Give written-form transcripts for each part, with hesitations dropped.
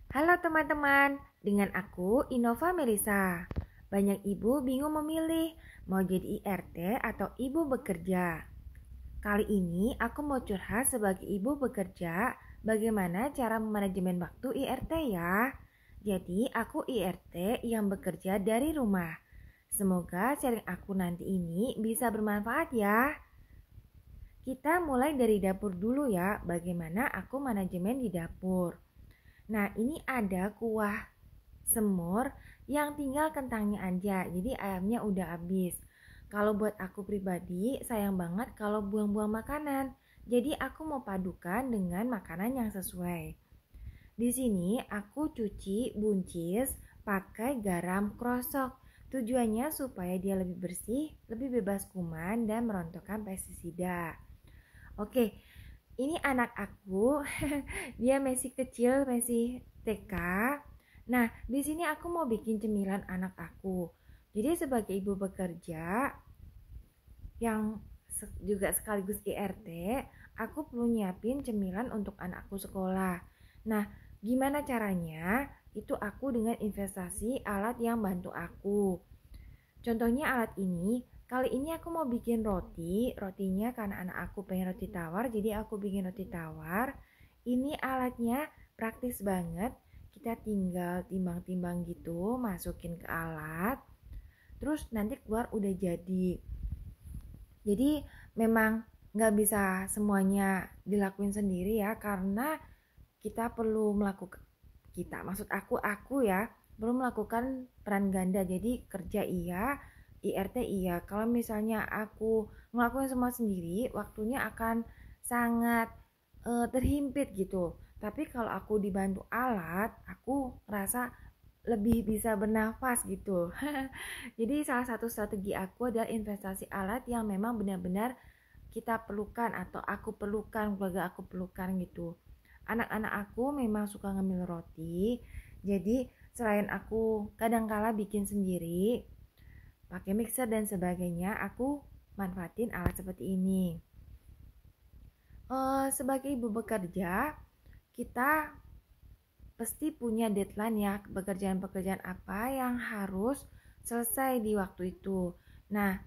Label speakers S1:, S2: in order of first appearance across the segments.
S1: Halo teman-teman, dengan aku Innova Melisa. Banyak ibu bingung memilih mau jadi IRT atau ibu bekerja. Kali ini aku mau curhat sebagai ibu bekerja, bagaimana cara manajemen waktu IRT ya. Jadi aku IRT yang bekerja dari rumah. Semoga sharing aku nanti ini bisa bermanfaat ya. Kita mulai dari dapur dulu ya, bagaimana aku manajemen di dapur. Nah, ini ada kuah semur yang tinggal kentangnya aja, jadi ayamnya udah habis. Kalau buat aku pribadi, sayang banget kalau buang-buang makanan. Jadi aku mau padukan dengan makanan yang sesuai. Di sini aku cuci buncis pakai garam krosok. Tujuannya supaya dia lebih bersih, lebih bebas kuman dan merontokkan pestisida. Oke, ini anak aku, dia masih kecil, masih TK. Nah, di sini aku mau bikin cemilan anak aku. Jadi sebagai ibu bekerja yang juga sekaligus IRT, aku perlu nyiapin cemilan untuk anakku sekolah. Nah, gimana caranya? Itu aku dengan investasi alat yang bantu aku. Contohnya alat ini, kali ini aku mau bikin rotinya karena anak aku pengen roti tawar, jadi aku bikin roti tawar. Ini alatnya praktis banget, kita tinggal timbang-timbang gitu, masukin ke alat, terus nanti keluar udah jadi. Jadi memang nggak bisa semuanya dilakuin sendiri ya, karena kita perlu melakukan, maksud aku ya, belum melakukan peran ganda. Jadi kerja iya, IRT iya. Kalau misalnya aku ngelakuin semua sendiri, waktunya akan sangat terhimpit gitu. Tapi kalau aku dibantu alat, aku rasa lebih bisa bernafas gitu. Jadi salah satu strategi aku adalah investasi alat yang memang benar-benar kita perlukan atau aku perlukan, keluarga aku perlukan gitu. Anak-anak aku memang suka ngemil roti, jadi selain aku kadangkala bikin sendiri pakai mixer dan sebagainya, aku manfaatin alat seperti ini. Sebagai ibu bekerja, kita pasti punya deadline ya, pekerjaan-pekerjaan apa yang harus selesai di waktu itu. Nah,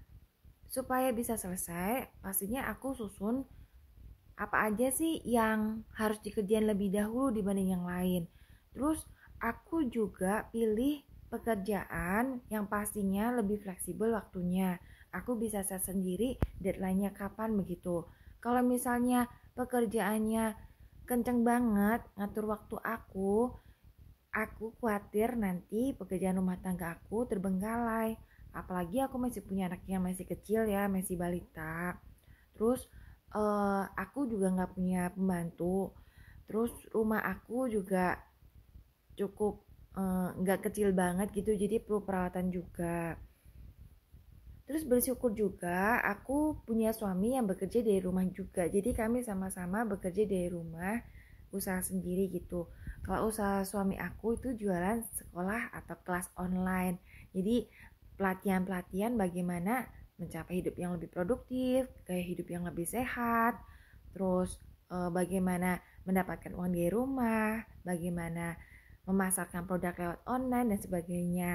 S1: supaya bisa selesai, pastinya aku susun apa aja sih yang harus dikerjain lebih dahulu dibanding yang lain. Terus aku juga pilih pekerjaan yang pastinya lebih fleksibel waktunya. Aku bisa set sendiri deadline-nya kapan begitu. Kalau misalnya pekerjaannya kenceng banget ngatur waktu aku khawatir nanti pekerjaan rumah tangga aku terbengkalai. Apalagi aku masih punya anak yang masih kecil ya, masih balita. Terus aku juga nggak punya pembantu. Terus rumah aku juga cukup nggak kecil banget gitu, jadi perlu perawatan juga. Terus bersyukur juga aku punya suami yang bekerja dari rumah juga. Jadi kami sama-sama bekerja dari rumah, usaha sendiri gitu. Kalau usaha suami aku itu jualan sekolah atau kelas online. Jadi pelatihan-pelatihan bagaimana mencapai hidup yang lebih produktif, gaya hidup yang lebih sehat, terus bagaimana mendapatkan uang dari rumah, bagaimana memasarkan produk lewat online dan sebagainya.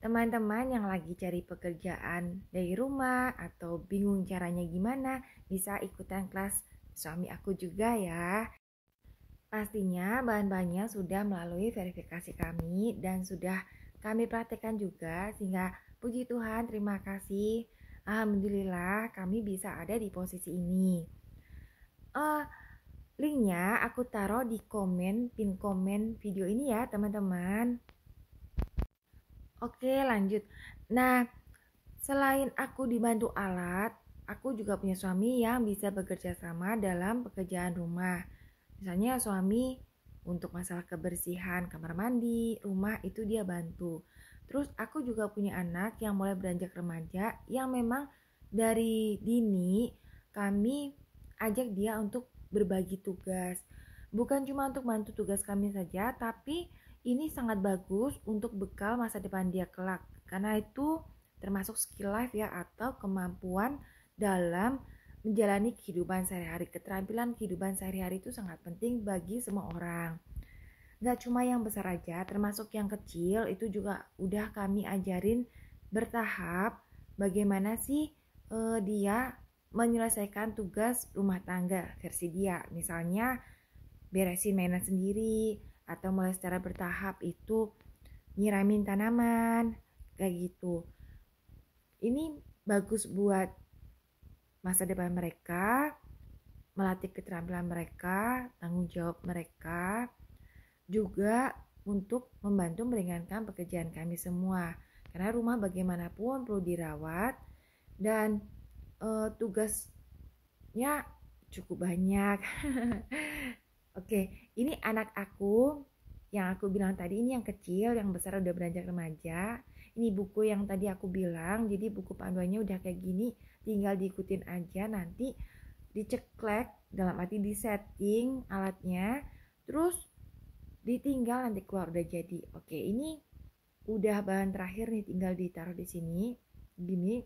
S1: Teman-teman yang lagi cari pekerjaan dari rumah atau bingung caranya gimana, bisa ikutan kelas suami aku juga ya. Pastinya bahan-bahannya sudah melalui verifikasi kami dan sudah kami praktekkan juga, sehingga puji Tuhan, terima kasih. Alhamdulillah kami bisa ada di posisi ini. uh, Linknya aku taruh di pin komen video ini ya teman-teman. Oke, lanjut. Nah, selain aku dibantu alat, aku juga punya suami yang bisa bekerja sama dalam pekerjaan rumah. Misalnya suami untuk masalah kebersihan kamar mandi, rumah itu dia bantu. Terus aku juga punya anak yang mulai beranjak remaja yang memang dari dini kami ajak dia untuk berbagi tugas. Bukan cuma untuk bantu tugas kami saja, tapi ini sangat bagus untuk bekal masa depan dia kelak. Karena itu termasuk skill life ya, atau kemampuan dalam menjalani kehidupan sehari-hari. Keterampilan kehidupan sehari-hari itu sangat penting bagi semua orang. Gak cuma yang besar aja, termasuk yang kecil itu juga udah kami ajarin bertahap bagaimana sih dia menyelesaikan tugas rumah tangga versi dia. Misalnya beresin mainan sendiri atau mulai secara bertahap itu nyiramin tanaman kayak gitu. Ini bagus buat masa depan mereka, melatih keterampilan mereka, tanggung jawab mereka, juga untuk membantu meringankan pekerjaan kami semua. Karena rumah bagaimanapun perlu dirawat dan tugasnya cukup banyak. Oke, ini anak aku yang aku bilang tadi, ini yang kecil, yang besar udah beranjak remaja. Ini buku yang tadi aku bilang, jadi buku panduannya udah kayak gini, tinggal diikutin aja, nanti diceklek, dalam arti disetting alatnya, terus ditinggal nanti keluar udah jadi. Oke, ini udah bahan terakhir nih, tinggal ditaruh di sini. Gini,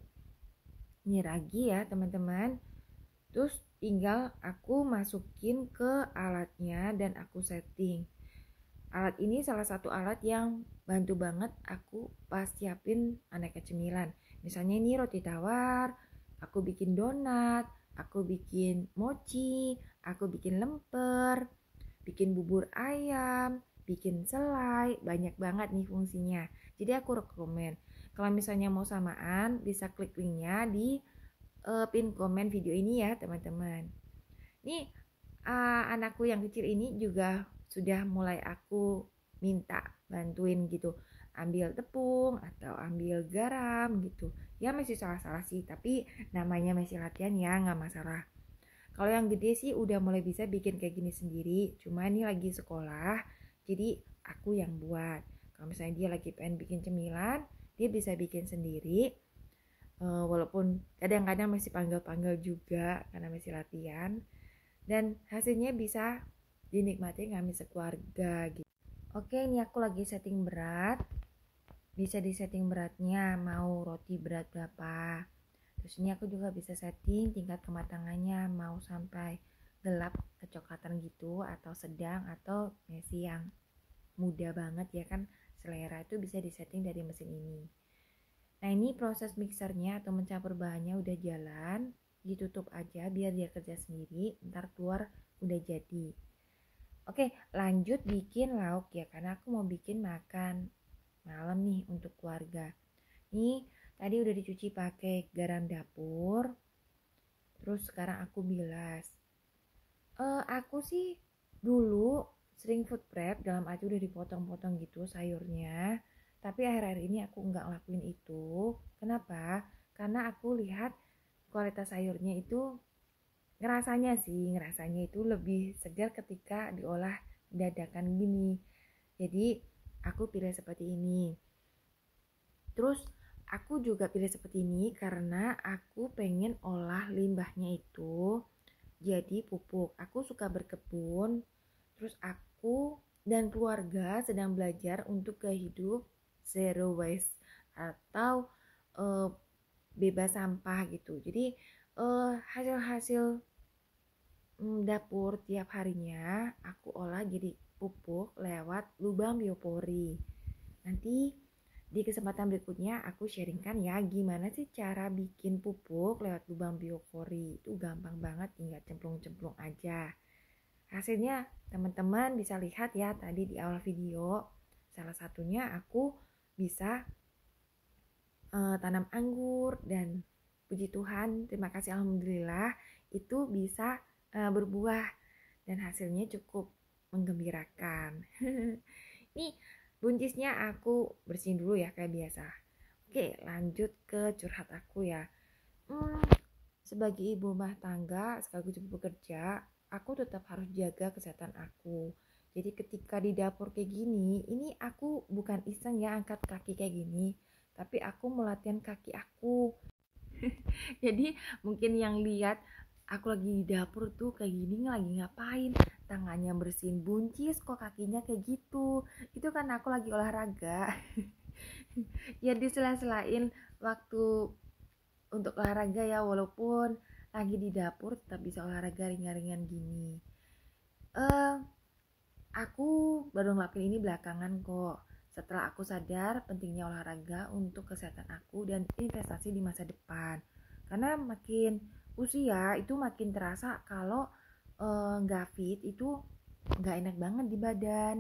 S1: ini ragi ya teman-teman. Terus tinggal aku masukin ke alatnya dan aku setting. Alat ini salah satu alat yang bantu banget aku pas siapin aneka cemilan. Misalnya ini roti tawar, aku bikin donat, aku bikin mochi, aku bikin lemper, bikin bubur ayam, bikin selai, banyak banget nih fungsinya. Jadi aku rekomen. Kalau misalnya mau samaan, bisa klik linknya di pin komen video ini ya teman-teman. Nih anakku yang kecil ini juga sudah mulai aku minta bantuin gitu, ambil tepung atau ambil garam gitu. Ya masih salah-salah sih, tapi namanya masih latihan ya, nggak masalah. Kalau yang gede sih udah mulai bisa bikin kayak gini sendiri, cuma ini lagi sekolah, jadi aku yang buat. Kalau misalnya dia lagi pengen bikin cemilan, dia bisa bikin sendiri. Walaupun kadang-kadang masih panggil-panggil juga karena masih latihan, dan hasilnya bisa dinikmati kami sekeluarga gitu. Oke, ini aku lagi setting berat. Bisa disetting beratnya, mau roti berat berapa. Terus ini aku juga bisa setting tingkat kematangannya, mau sampai gelap kecoklatan gitu, atau sedang, atau masih yang muda banget ya kan. Selera itu bisa disetting dari mesin ini. Nah, ini proses mixernya atau mencampur bahannya udah jalan, ditutup aja biar dia kerja sendiri, ntar keluar udah jadi. Oke, lanjut bikin lauk ya, karena aku mau bikin makan malam nih untuk keluarga. Nih, tadi udah dicuci pakai garam dapur, terus sekarang aku bilas. Aku sih dulu sering food prep, dalam arti udah dipotong-potong gitu sayurnya, tapi akhir-akhir ini aku nggak ngelakuin itu. Kenapa? Karena aku lihat kualitas sayurnya itu ngerasanya itu lebih segar ketika diolah dadakan gini. Jadi aku pilih seperti ini. Terus aku juga pilih seperti ini karena aku pengen olah limbahnya itu jadi pupuk. Aku suka berkebun. Terus aku dan keluarga sedang belajar untuk ke hidup zero waste atau bebas sampah gitu. Jadi hasil-hasil dapur tiap harinya aku olah jadi pupuk lewat lubang biopori. Nanti di kesempatan berikutnya aku sharingkan ya gimana sih cara bikin pupuk lewat lubang biopori. Itu gampang banget, tinggal cemplung-cemplung aja. Hasilnya teman-teman bisa lihat ya tadi di awal video. Salah satunya aku bisa tanam anggur, dan puji Tuhan, terima kasih alhamdulillah itu bisa berbuah dan hasilnya cukup menggembirakan. Nih buncisnya aku bersihin dulu ya kayak biasa. Oke, lanjut ke curhat aku ya. Sebagai ibu rumah tangga sekaligus ibu bekerja, aku tetap harus jaga kesehatan aku. Jadi ketika di dapur kayak gini, ini aku bukan iseng ya angkat kaki kayak gini, tapi aku melatihan kaki aku. Jadi mungkin yang lihat aku lagi di dapur tuh kayak gini lagi ngapain, tangannya bersihin buncis kok kakinya kayak gitu, itu kan aku lagi olahraga. Ya disela-selain waktu untuk olahraga ya, walaupun lagi di dapur tetap bisa olahraga ringan-ringan gini. Aku baru ngelakuin ini belakangan kok. Setelah aku sadar pentingnya olahraga untuk kesehatan aku dan investasi di masa depan. Karena makin usia itu makin terasa kalau nggak fit itu nggak enak banget di badan.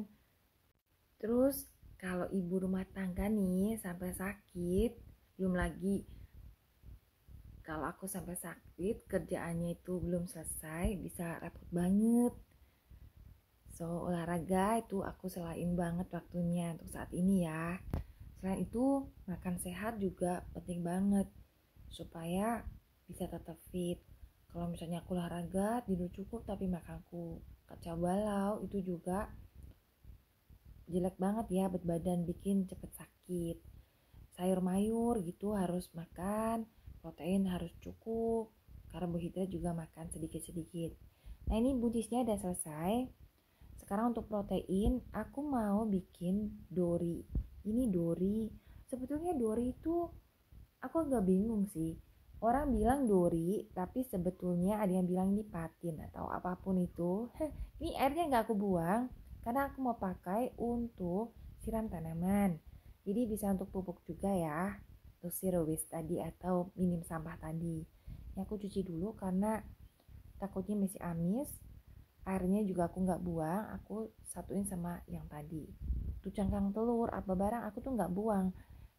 S1: Terus kalau ibu rumah tangga nih sampai sakit, belum lagi kalau aku sampai sakit kerjaannya itu belum selesai, bisa repot banget. So, olahraga itu aku selain banget waktunya untuk saat ini ya. Selain itu, makan sehat juga penting banget supaya bisa tetap fit. Kalau misalnya aku olahraga, tidur cukup tapi makanku kacau balau, itu juga jelek banget ya buat badan, bikin cepet sakit. Sayur mayur gitu harus makan, protein harus cukup, karbohidrat juga makan sedikit-sedikit. Nah ini buncisnya udah selesai. Sekarang untuk protein, aku mau bikin dori. Ini dori, sebetulnya dori itu aku agak bingung sih. Orang bilang dori, tapi sebetulnya ada yang bilang ini patin atau apapun itu. Ini airnya nggak aku buang, karena aku mau pakai untuk siram tanaman. Jadi bisa untuk pupuk juga ya, untuk zero waste tadi atau minim sampah tadi. Ini aku cuci dulu karena takutnya masih amis. Airnya juga aku nggak buang, aku satuin sama yang tadi. Tuh cangkang telur apa barang aku tuh nggak buang.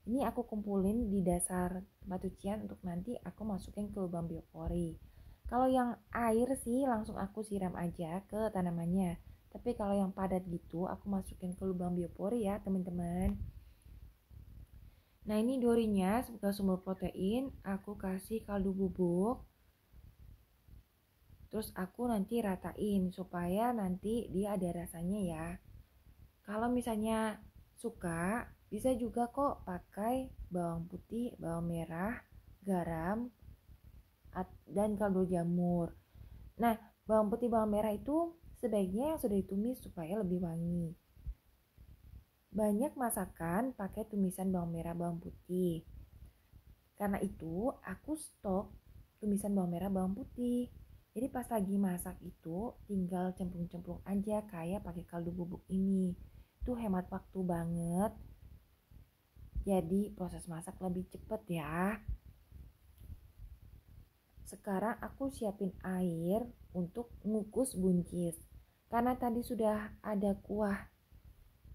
S1: Ini aku kumpulin di dasar tempat cucian untuk nanti aku masukin ke lubang biopori. Kalau yang air sih langsung aku siram aja ke tanamannya. Tapi kalau yang padat gitu aku masukin ke lubang biopori ya teman-teman. Nah ini dorinya sebagai sumber protein aku kasih kaldu bubuk. Terus aku nanti ratain supaya nanti dia ada rasanya ya. Kalau misalnya suka, bisa juga kok pakai bawang putih, bawang merah, garam, dan kaldu jamur. Nah, bawang putih, bawang merah itu sebaiknya yang sudah ditumis supaya lebih wangi. Banyak masakan pakai tumisan bawang merah, bawang putih. Karena itu, aku stok tumisan bawang merah, bawang putih. Jadi pas lagi masak itu tinggal cemplung-cemplung aja kayak pakai kaldu bubuk ini. Itu hemat waktu banget. Jadi proses masak lebih cepet ya. Sekarang aku siapin air untuk ngukus buncis. Karena tadi sudah ada kuah.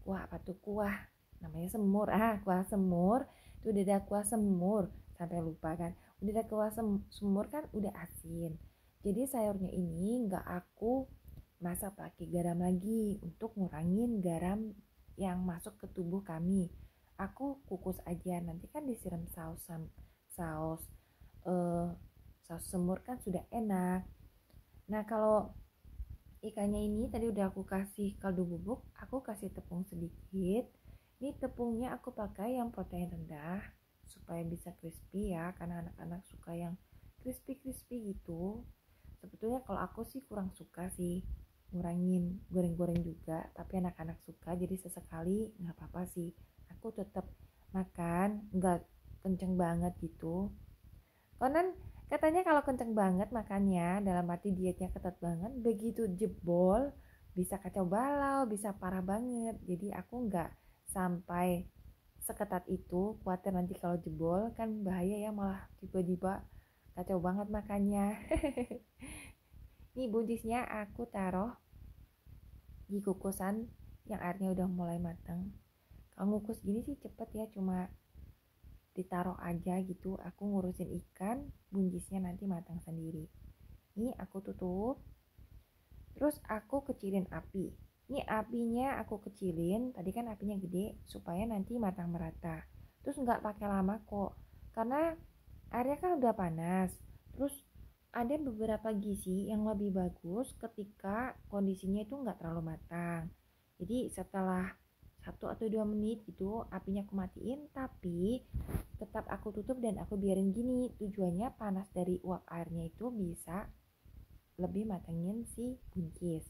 S1: Kuah apa tuh? Kuah namanya semur. Kuah semur. Itu udah ada kuah semur. Sampai lupa kan. Udah ada kuah semur kan udah asin. Jadi sayurnya ini nggak aku masak pakai garam lagi untuk ngurangin garam yang masuk ke tubuh kami. Aku kukus aja, nanti kan disiram saus eh, saus semur kan sudah enak. Nah kalau ikannya ini tadi udah aku kasih kaldu bubuk, aku kasih tepung sedikit. Ini tepungnya aku pakai yang protein rendah supaya bisa crispy ya, karena anak-anak suka yang crispy gitu. Sebetulnya kalau aku sih kurang suka sih ngurangin goreng-goreng juga, tapi anak-anak suka jadi sesekali nggak apa-apa sih. Aku tetap makan nggak kenceng banget gitu. Konon katanya kalau kenceng banget makannya, dalam arti dietnya ketat banget, begitu jebol bisa kacau balau, bisa parah banget. Jadi aku nggak sampai seketat itu, khawatir nanti kalau jebol kan bahaya ya, malah tiba-tiba kacau banget makannya. Ini buncisnya aku taruh di kukusan yang airnya udah mulai matang. Kalau ngukus gini sih cepet ya, cuma ditaruh aja gitu. Aku ngurusin ikan, buncisnya nanti matang sendiri. Ini aku tutup. Terus aku kecilin api. Ini apinya aku kecilin, tadi kan apinya gede supaya nanti matang merata. Terus nggak pakai lama kok, karena airnya kan udah panas. Terus ada beberapa gizi yang lebih bagus ketika kondisinya itu nggak terlalu matang. Jadi setelah 1 atau 2 menit gitu apinya aku matiin, tapi tetap aku tutup dan aku biarin gini. Tujuannya panas dari uap airnya itu bisa lebih matangin si buncis.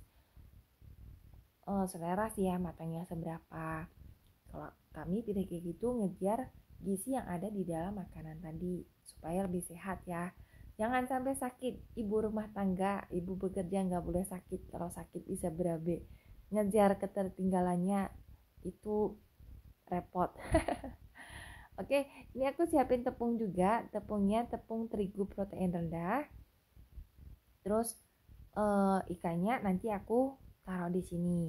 S1: Selera sih ya matangnya seberapa. Kalau kami pilih kayak gitu, ngejar gizi yang ada di dalam makanan tadi supaya lebih sehat ya. Jangan sampai sakit. Ibu rumah tangga, ibu bekerja nggak boleh sakit. Kalau sakit bisa berabe. ngejar ketertinggalannya itu repot. Oke, ini aku siapin tepung juga. Tepungnya tepung terigu protein rendah. Terus ikannya nanti aku taruh di sini.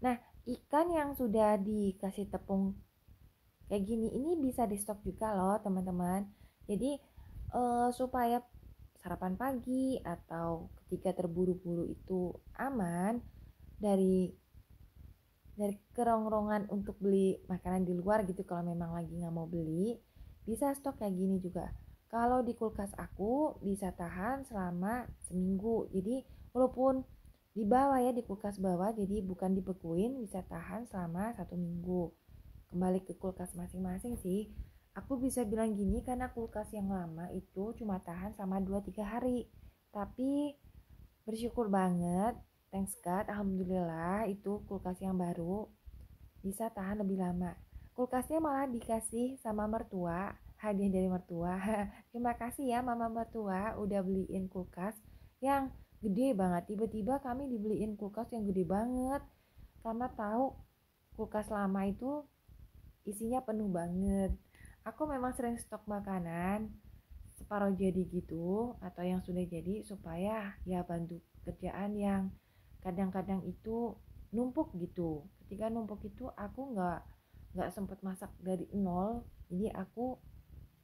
S1: Nah, ikan yang sudah dikasih tepung kayak gini ini bisa di stok juga loh teman-teman. Jadi supaya sarapan pagi atau ketika terburu-buru itu aman dari kerongrongan untuk beli makanan di luar gitu. Kalau memang lagi nggak mau beli, bisa stok kayak gini juga. Kalau di kulkas aku bisa tahan selama seminggu. Jadi walaupun di bawah ya, di kulkas bawah, jadi bukan dibekuin, bisa tahan selama 1 minggu. Kembali ke kulkas masing-masing sih. Aku bisa bilang gini karena kulkas yang lama itu cuma tahan sama 2-3 hari. Tapi bersyukur banget, thanks God, alhamdulillah itu kulkas yang baru bisa tahan lebih lama. Kulkasnya malah dikasih sama mertua, hadiah dari mertua. Terima kasih ya mama mertua udah beliin kulkas yang gede banget. Tiba-tiba kami dibeliin kulkas yang gede banget karena tahu kulkas lama itu isinya penuh banget. Aku memang sering stok makanan separuh jadi gitu atau yang sudah jadi supaya ya bantu kerjaan yang kadang-kadang itu numpuk gitu. Ketika numpuk itu aku nggak sempet masak dari nol, jadi aku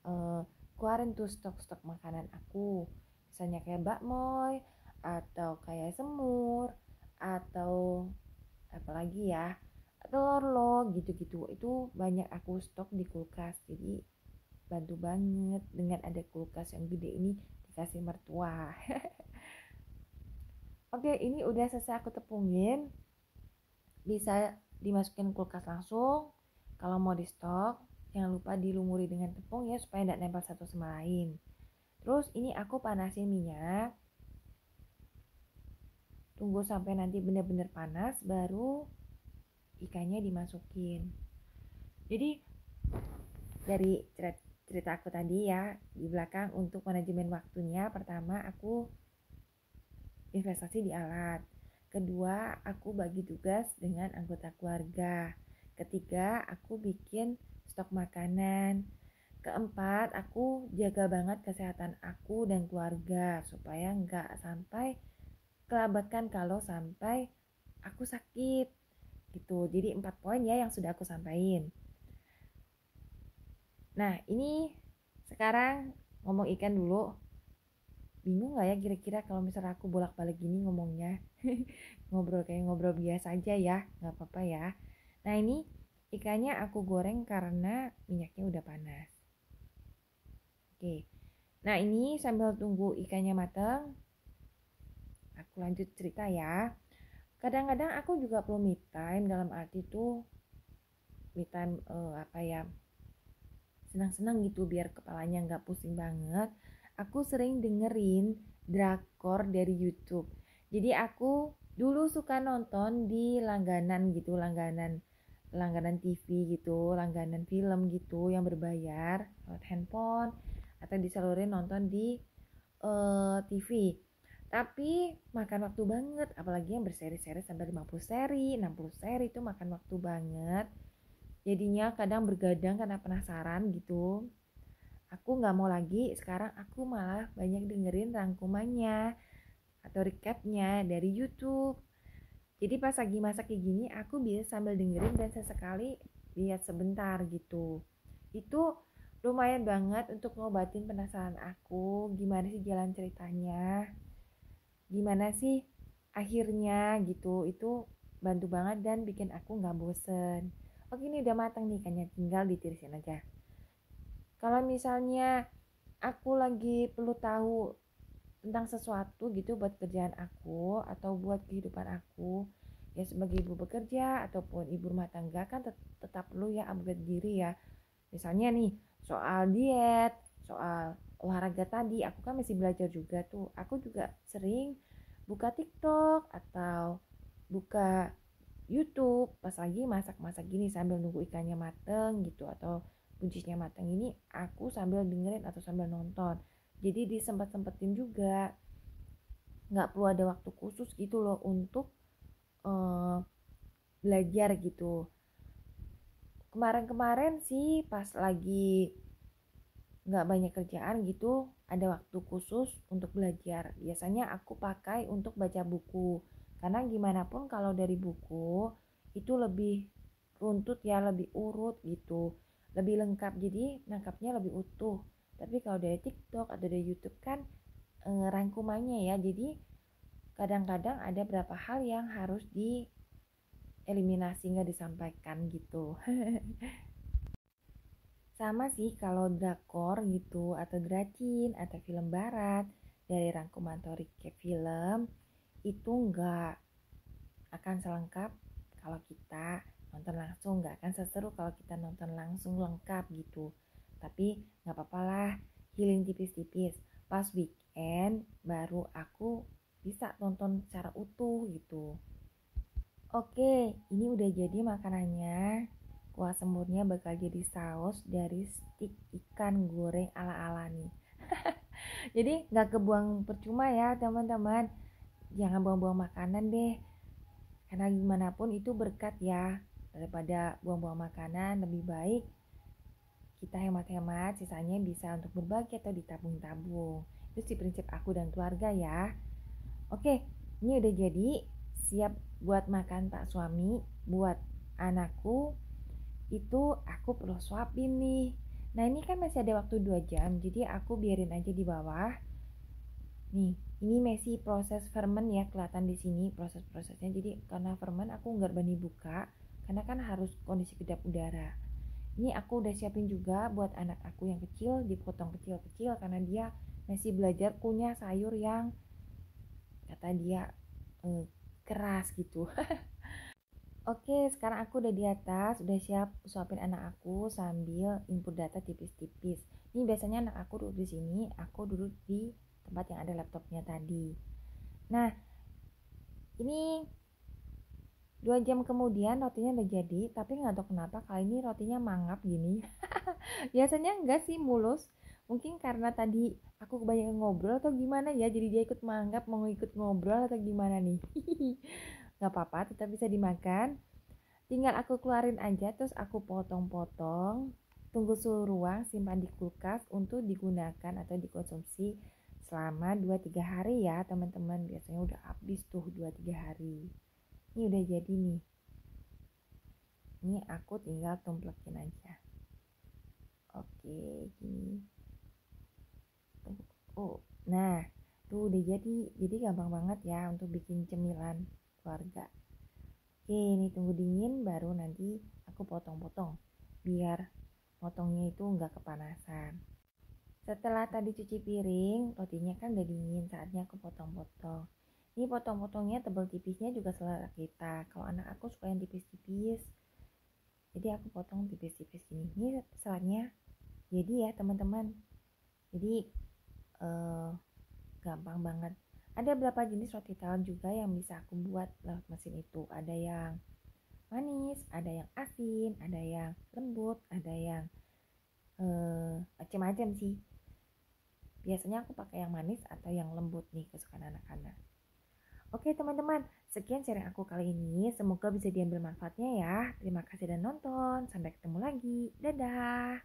S1: eh, keluarin tuh stok-stok makanan aku, misalnya kayak bakmoy atau kayak semur atau apalagi ya, telur lo gitu-gitu, itu banyak aku stok di kulkas. Jadi bantu banget dengan ada kulkas yang gede ini dikasih mertua. Oke, ini udah selesai aku tepungin. Bisa dimasukin kulkas langsung. Kalau mau di stok, jangan lupa dilumuri dengan tepung ya supaya tidak nempel satu sama lain. Terus ini aku panasin minyak. Tunggu sampai nanti benar-benar panas baru ikannya dimasukin. Jadi dari cerita aku tadi ya, di belakang untuk manajemen waktunya, pertama aku investasi di alat. Kedua, aku bagi tugas dengan anggota keluarga. Ketiga, aku bikin stok makanan. Keempat, aku jaga banget kesehatan aku dan keluarga supaya nggak sampai kelabakan kalau sampai aku sakit gitu. Jadi 4 poin ya yang sudah aku sampaikan. Nah, ini sekarang ngomong ikan dulu. Bingung gak ya kira-kira kalau misalnya aku bolak-balik gini ngomongnya? Ngobrol kayak ngobrol biasa aja ya, gak apa-apa ya. Nah, ini ikannya aku goreng karena minyaknya udah panas. Oke. Nah, ini sambil tunggu ikannya mateng, aku lanjut cerita ya. Kadang-kadang aku juga perlu me time, dalam arti tuh me time apa ya, senang-senang gitu biar kepalanya nggak pusing banget. Aku sering dengerin drakor dari YouTube. Jadi aku dulu suka nonton di langganan gitu, langganan TV gitu, langganan film gitu yang berbayar lewat handphone atau disalurin nonton di TV. Tapi makan waktu banget, apalagi yang berseri-seri sampai 50 seri, 60 seri itu makan waktu banget. Jadinya kadang bergadang karena penasaran gitu. Aku nggak mau lagi, sekarang aku malah banyak dengerin rangkumannya atau recapnya dari YouTube. Jadi pas lagi masak kayak gini, aku bisa sambil dengerin dan sesekali lihat sebentar gitu. Itu lumayan banget untuk ngobatin penasaran aku, gimana sih jalan ceritanya, gimana sih akhirnya gitu. Itu bantu banget dan bikin aku nggak bosen. Oke, ini udah matang nih ikannya, tinggal ditirisin aja. Kalau misalnya aku lagi perlu tahu tentang sesuatu gitu buat kerjaan aku atau buat kehidupan aku ya sebagai ibu bekerja ataupun ibu rumah tangga, kan tetap perlu ya upgrade diri ya. Misalnya nih soal diet, soal olahraga tadi, aku kan masih belajar juga tuh. Aku juga sering buka TikTok atau buka YouTube pas lagi masak-masak gini sambil nunggu ikannya mateng gitu, atau buncisnya mateng ini aku sambil dengerin atau sambil nonton. Jadi disempet-sempetin juga, nggak perlu ada waktu khusus gitu loh untuk eh, belajar gitu. Kemarin-kemarin sih pas lagi nggak banyak kerjaan gitu, ada waktu khusus untuk belajar. Biasanya aku pakai untuk baca buku, karena gimana pun kalau dari buku itu lebih runtut ya, lebih urut gitu, lebih lengkap, jadi nangkapnya lebih utuh. Tapi kalau dari TikTok atau dari YouTube kan rangkumannya ya, jadi kadang-kadang ada beberapa hal yang harus dieliminasi, nggak disampaikan gitu. Sama sih kalau drakor gitu atau dracin atau film barat dari rangkuman Torik ke film itu nggak akan selengkap kalau kita nonton langsung, nggak akan seseru kalau kita nonton langsung lengkap gitu. Tapi nggak apa-apa lah, healing tipis-tipis. Pas weekend baru aku bisa nonton secara utuh gitu. Oke, ini udah jadi makanannya. Kuah semurnya bakal jadi saus dari stik ikan goreng ala-ala nih. Jadi nggak kebuang percuma ya teman-teman. Jangan buang-buang makanan deh. Karena gimana pun itu berkat ya. Daripada buang-buang makanan, lebih baik kita hemat-hemat, sisanya bisa untuk berbagi atau ditabung-tabung. Itu sih prinsip aku dan keluarga ya. Oke, ini udah jadi, siap buat makan Pak Suami, buat anakku itu aku perlu suapin nih. Nah ini kan masih ada waktu 2 jam, jadi aku biarin aja di bawah. Nih, ini masih proses ferment ya, kelihatan di sini proses-prosesnya. Jadi karena ferment aku nggak berani buka, karena kan harus kondisi kedap udara. Ini aku udah siapin juga buat anak aku yang kecil, dipotong kecil-kecil karena dia masih belajar kunyah sayur yang kata dia eh, keras gitu. Oke, sekarang aku udah di atas, udah siap suapin anak aku sambil input data tipis-tipis. Ini biasanya anak aku duduk di sini, aku duduk di tempat yang ada laptopnya tadi. Nah, ini 2 jam kemudian rotinya udah jadi, tapi nggak tahu kenapa kali ini rotinya mangap gini. Biasanya enggak sih, mulus. Mungkin karena tadi aku kebanyakan ngobrol atau gimana ya, jadi dia ikut mangap, mau ikut ngobrol atau gimana nih. Nggak apa-apa, tetap bisa dimakan. Tinggal aku keluarin aja, terus aku potong-potong, tunggu suhu ruang, simpan di kulkas untuk digunakan atau dikonsumsi selama 2-3 hari ya teman-teman. Biasanya udah habis tuh 2-3 hari. Ini udah jadi nih. Ini aku tinggal tumplekin aja. Oke, gini. Oh, nah tuh udah jadi. Jadi gampang banget ya untuk bikin cemilan keluarga. Oke, ini tunggu dingin baru nanti aku potong-potong biar potongnya itu nggak kepanasan. Setelah tadi cuci piring, rotinya kan udah dingin, saatnya aku potong-potong. Ini potong-potongnya tebal tipisnya juga selera kita. Kalau anak aku suka yang tipis-tipis, jadi aku potong tipis-tipis gini. Ini selatnya jadi ya teman-teman. Jadi eh, gampang banget. Ada beberapa jenis roti tawar juga yang bisa aku buat lewat mesin itu. Ada yang manis, ada yang asin, ada yang lembut, ada yang macam-macam sih. Biasanya aku pakai yang manis atau yang lembut nih, kesukaan anak-anak. Oke teman-teman, sekian sharing aku kali ini. Semoga bisa diambil manfaatnya ya. Terima kasih dan nonton. Sampai ketemu lagi. Dadah.